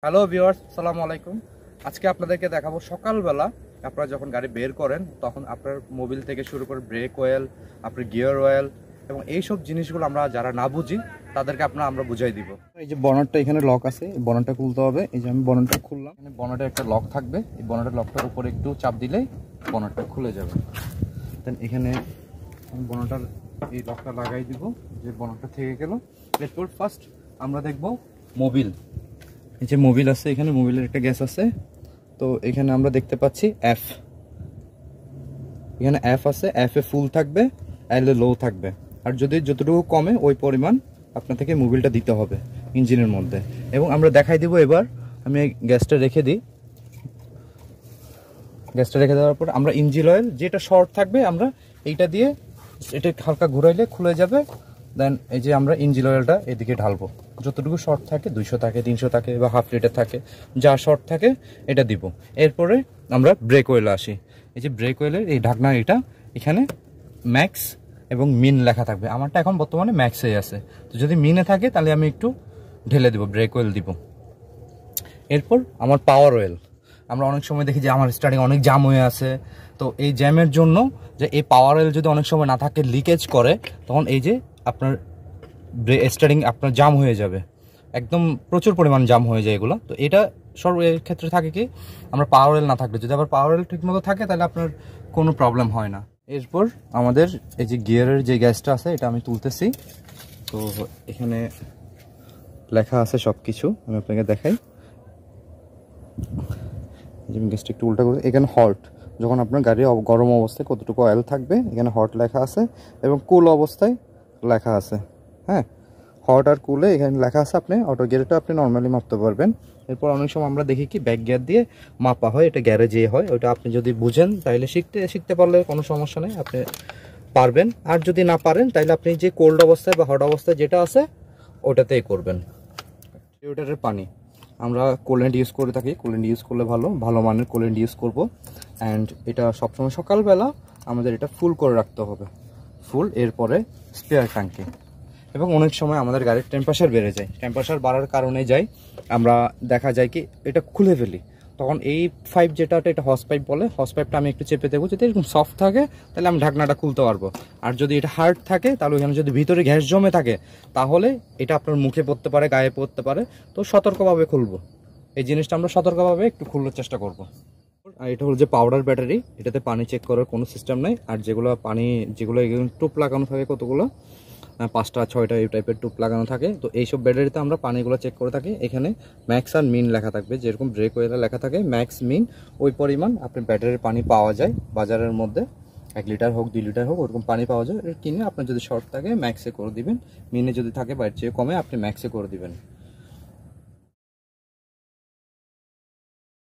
Hello viewers, আসসালামু আলাইকুম। আজকে আপনাদেরকে দেখাবো সকালবেলা আপনারা যখন গাড়ি বের করেন তখন আপনার মোবিল থেকে শুরু করে ব্রেক অয়েল, আপনার গিয়ার অয়েল এবং এইসব জিনিসগুলো আমরা যারা না বুঝি তাদেরকে আমরা বুঝাই দিব। এই যে বনেটটা এখানে লক আছে, এই বনেটটা খুলতে হবে। এই যে আমি বনেটটা খুললাম, এখানে বনেটে একটা লক থাকবে। এই বনেটের লকটার উপরে একটু চাপ দিলেই বনেটটা খুলে যাবে। দেন এখানে আমি বনেটার এই লকটা লাগাই দিব, যে বনেটটা থেকে গেল। এরপর ফার্স্ট আমরা দেখব মোবিল। এই যে মোবিল আছে, এখানে মোবিলের একটা গ্যাস আছে। তো এখানে আমরা দেখতে পাচ্ছি এফ, এখানে এফ আছে। এফ এ ফুল থাকবে, এল এ লো থাকবে। আর যদি যতটুকু কমে ওই পরিমাণ আপনার থেকে মোবিলটা দিতে হবে ইঞ্জিনের মধ্যে। এবং আমরা দেখাই দিব। এবার আমি গ্যাসটা রেখে দিই। গ্যাসটা রেখে দেওয়ার পর আমরা ইঞ্জিন অয়েল যেটা শর্ট থাকবে আমরা এইটা দিয়ে এটা হালকা ঘুরাইলে খুলে যাবে। দেন এই যে আমরা ইঞ্জিন অয়েলটা এদিকে ঢালবো। যতটুকু শর্ট থাকে, 200 থাকে, 300 থাকে বা হাফ লিটার থাকে, যা শর্ট থাকে এটা দিব। এরপরে আমরা ব্রেক অয়েলে আসি। এই যে ব্রেক অয়েলের এই ঢাকনা, এটা এখানে ম্যাক্স এবং মিন লেখা থাকবে। আমারটা এখন বর্তমানে ম্যাক্সেই আছে। তো যদি মিনে থাকে তাহলে আমি একটু ঢেলে দিব, ব্রেক অয়েল দিব। এরপর আমার পাওয়ার অয়েল। আমরা অনেক সময় দেখি যে আমার স্টার্টিং অনেক জ্যাম হয়ে আছে। তো এই জ্যামের জন্য যে এই পাওয়ার অয়েল যদি অনেক সময় না থাকে, লিকেজ করে, তখন এই যে আপনার স্টার্টিং আপনার জাম হয়ে যাবে, একদম প্রচুর পরিমাণ জাম হয়ে যায় এগুলো। তো এটা সব এর ক্ষেত্রে থাকে কি, আমরা পাওয়ার অয়েল না থাকলে, যদি আবার পাওয়ার অয়েল ঠিকমতো থাকে তাহলে আপনার কোনো প্রবলেম হয় না। এরপর আমাদের এই যে গিয়ারের যে গ্যাসটা আছে, এটা আমি তুলতেছি। তো এখানে লেখা আছে সব কিছু, আমি আপনাকে দেখাই। গ্যাসটা একটু উল্টা করে, এখানে হট, যখন আপনার গাড়ি গরম অবস্থায় কতটুকু অয়েল থাকবে এখানে হট লেখা আছে, এবং কুল অবস্থায় লেখা আছে। হ্যাঁ, হট আর কুলে এখানে লেখা আছে। আপনি অটো গিয়ারটা আপনি নর্মালি মাপতে পারবেন। এরপর অনেক সময় আমরা দেখি কি ব্যাক গিয়ার দিয়ে মাপা হয়, এটা গ্যারেজে হয়। ওইটা আপনি যদি বুঝেন তাহলে শিখতে পারলে কোনো সমস্যা নেই, আপনি পারবেন। আর যদি না পারেন তাহলে আপনি যে কোল্ড অবস্থায় বা হট অবস্থায় যেটা আছে ওটাতেই করবেন। রেডিয়েটরের পানি আমরা কোল্যান্ট ইউজ করে থাকি। কোল্যান্ট ইউজ করলে ভালো মানের কোল্যান্ট ইউজ করব। অ্যান্ড এটা সবসময় সকালবেলা আমাদের এটা ফুল করে রাখতে হবে, ফুল। এরপরে স্পেয়ার ট্যাঙ্কি। এবং অনেক সময় আমাদের গাড়ির টেম্পারেচার বেড়ে যায়, টেম্পারেচার বাড়ার কারণে আমরা দেখা যায় কি এটা খুলে ফেলি। তখন এই পাইপ যেটা, এটা হস পাইপ বলে, হস পাইপটা আমি একটু চেপে দেবো। যদি এরকম সফট থাকে তাহলে আমি ঢাকনাটা খুলতে পারবো। আর যদি এটা হার্ড থাকে তাহলে ওখানে যদি ভিতরে গ্যাস জমে থাকে তাহলে এটা আপনার মুখে পড়তে পারে, গায়ে পড়তে পারে। তো সতর্কভাবে খুলবো, এই জিনিসটা আমরা সতর্কভাবে একটু খোলার চেষ্টা করব। আর এটা হলো যে পাউডার ব্যাটারি, এটাতে পানি চেক করার কোনো সিস্টেম নাই। আর যেগুলো টুপ লাগানো থাকে, কতগুলো 5টা 6টা এই টাইপের টুপ লাগানো থাকে। তো এইসব ব্যাটারিতে আমরা পানিগুলো চেক করে থাকি। এখানে ম্যাক্স আর মিন লেখা থাকবে, যেরকম ব্রেক অয়েলে লেখা থাকে ম্যাক্স মিন, ওই পরিমাণ আপনার ব্যাটারির পানি পাওয়া যায় বাজারের মধ্যে। 1 লিটার হোক 2 লিটার হোক ওরকম পানি পাওয়া যায়। কিনে আপনার যদি শর্ট থাকে ম্যাক্সে করে দিবেন, মিনে যদি থাকে বা এর চেয়ে কমে আপনি ম্যাক্সে করে দিবেন।